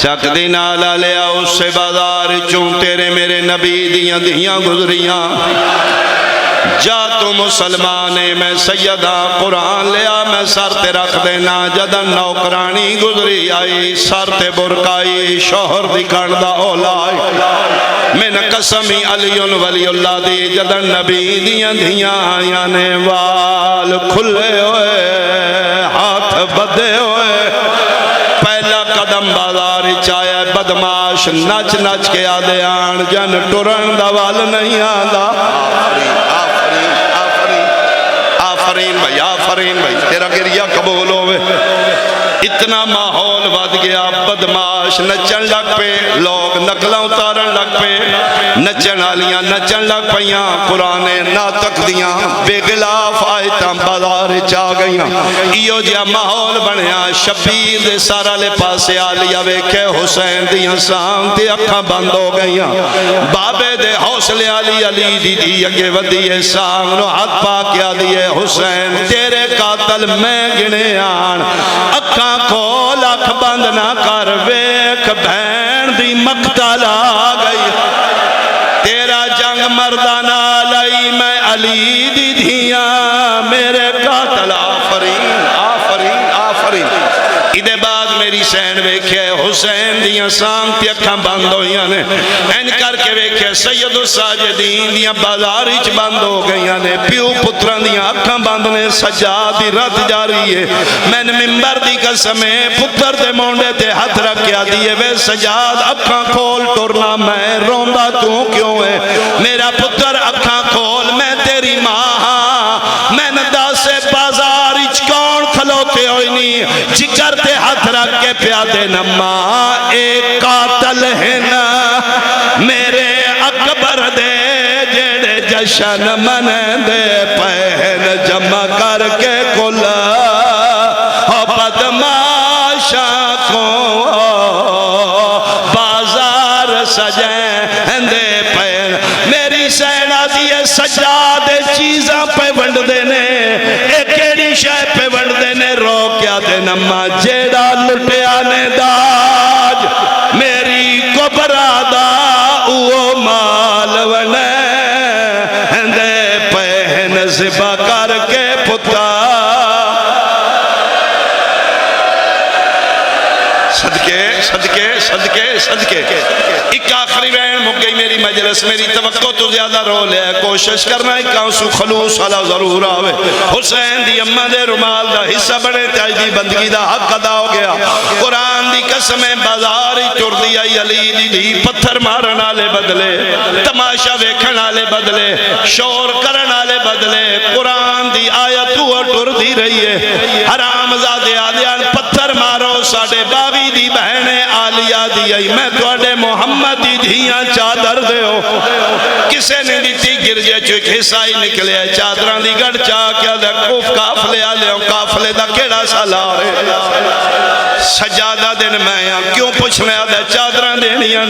چک دی نالا لیا اس سے بازار چوں تیرے میرے نبی دیاں دیاں گزریاں جا تو مسلمانے میں سیدہ قرآن لیا میں سر تے رکھ دینا جدن نوکرانی گزری آئی سر تے برکائی شوہر دی کردہ اولائی من قسمی علی ولی اللہ دی جدن نبی دیاں دیاں آیاں نے وال کھلے ہوئے ہاتھ بدے ہوئے پہلا قدم بازار چاہے بدماش نچ نچ کے آدھے آن جن ٹرن دا وال نہیں آدھا آفرین بھائی تیرا گریہ قبول ہوئے اتنا ماحول ود گیا بدماش نچن لگ پہ لوگ نقلہ اتارن لگ پہ نچن آلیاں نچن لگ پہیاں قرآن ناتک دیاں بے غلاف آیتاں بازار چاہ گئیاں ایو جیا ماحول بنیا شبیر دے سارا لے پاسے آلیا ویکھے حسین دیاں سام تے اکھاں بند ہو گئیاں بابے دے حوصلے علی علی دی دی اگے ودیے سام نو ہاتھ پا کیا دیے حسین تیرے قاتل میں گنے آن اکھاں کھول اکھ بند نہ کر ویکھ بہن دی مقتل آ گئی تیرا جنگ مردانہ لائی میں علی دی دھیاں میرے قاتل آفرین آفرین آفرین ادھے بعد میری سین ویکھے حسین دیاں سامتی اکھاں بند ہوئیاں نے این کر کے ویکھے سید الساجدین دیاں بازارچ بند ہو گئیاں نے پیو پتران دیاں اکھاں بند نے سجاد دی رت جاری ہے میں نے ممبر دی قسمیں پتر دے مونڈے تے ہاتھ رکھیا دیئے وے سجاد اکھاں کھول ٹرنا میں روندہ تو کیوں ہے میرا پتر اکھاں کھول میں تیری ماں ہاں میں ندا سے بازارچ کون کھلوتے ہوئی نہیں جگر تے ہاتھ رکھ کے پیادے نما ایک قاتل ہے نا میرے اکبر دے جڑے جشن من دے پہن جمع کر کے کلا بدماشا کو بازار سجیں دے پہن میری سینہ دیئے سجاد چیزاں پہ ونڈ دینے ایک ایڈی شاہ پہ ونڈ دینے رو کیا دے نما جیڑا لٹیا نے داج میری کبرا دا او مال ونے دے پہن زبا کر کے پتا صدقے ایک آخری وین مک گئی میری مجلس میری توقع تو زیادہ رول ہے کوشش کرنا ایک کانسو خلوص والا ضرور آوے حسین دی اممہ دے رمال دا حصہ بڑے تاج دی بندگی دا حق ادا ہو گیا قرآن دی قسمیں بازاری ٹر دی آئی علی دی دی پتھر مارن آلے بدلے تماشا ویکھن آلے بدلے شور کرن آلے بدلے قرآن دی آیت ہوا ٹر دی رہی ہے حرام زادے آلیان پتھر مارو ساڑے باوی دی بہنے آلیا دی آئی میں توڑے محمد دی دھیاں چادر دے ہو کسے نے دیتی گرجے چوک حصائی نکلے چادران دی گڑ چاہ کیا دے کوف کافلے آلے ہوں کافلے دا کیڑا سالا رہے سجادہ دن میں کیوں پوچھنے آدھے چادران دینیاں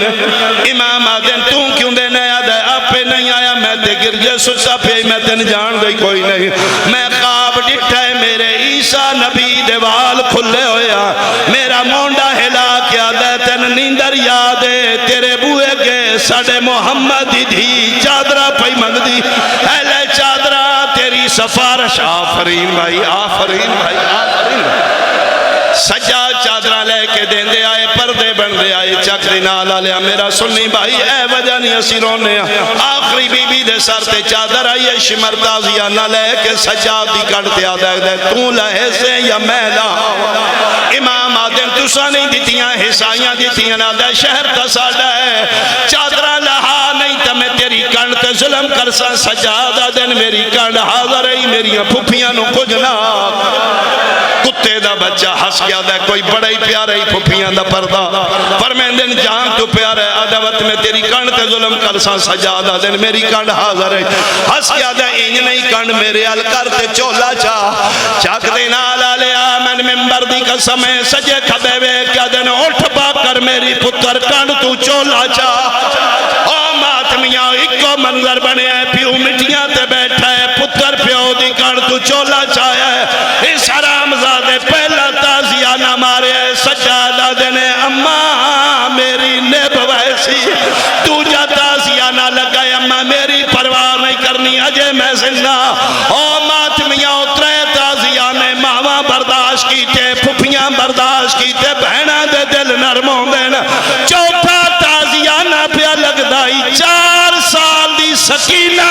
امام آدھے تم کیوں دینے آدھے آپ پہ نہیں آیا میں تے گرجے سچا پہ میں تن جان گئی کوئی نہیں میں خواب ڈٹھے میرے عیسیٰ نبی دیوال کھلے ہویا میرا مونڈا ہلا کیا دے تن نیندر یادے تیرے بوئے کے ساڑے محمد دھی چادرہ پہی مند دی اہلے چادرہ تیری سفارش آفرین بھائی آفرین بھائی آفرین سجاد چادرہ لے کے دیں دے آئے پردے بن دے آئے چکری نالا لیا میرا سنی بھائی اے وجہ نہیں اسی رونے آخری بی بی دے سر تے چادر آئیے شمر تازیہ نہ لے کے سجاد دی کڑتے آدھے دے تو لہے سے یا میلا امام آدھیں تُسا نہیں دیتیاں حصائیاں دیتیاں نہ دے شہر کا ساڑھا ہے چادرہ لہا نہیں تا میں تیری کانڈ تے ظلم کرسا سجاد آدھیں میری کانڈ حاضر ہی میری پھوپیاں نو کجنا کتے دا بچہ ہس گیا دے کوئی بڑا ہی پیارا ہی پھوپیاں دا پردہ فرمیندن جان تو پیارا ہے عدوت میں تیری کانڈ تے ظلم کرسا سجاد آدھیں میری کانڈ حاضر ہے ہس گیا دے انج نہیں کانڈ میرے ال کرتے چولا چاک دینا لا لیا من ممبر دی قسم سجے کھبے وے کیا دن اٹھ با کر میری پتر کانڈ تو چولا او ماتمیاں ایکو منظر بنے ہیں پیو مٹیاں تے بیٹھا ہے پتر پیو دی کانڈ تو چولا چاہیا ہے اس حرام زادے پہلا تازیہ نہ مارے سجادہ دینے اماں تو جا تازیہ نہ لگا اما میری پرواہ نہیں کرنی اجے میں زندہ او ماتمیاں اترے تازیہ نے ماما برداشت کیتے پھپیاں برداشت کیتے بہنہ دے دل نرموں دینا چوتھا تازیہ نہ پیا لگ دائی 4 سال دی سکینہ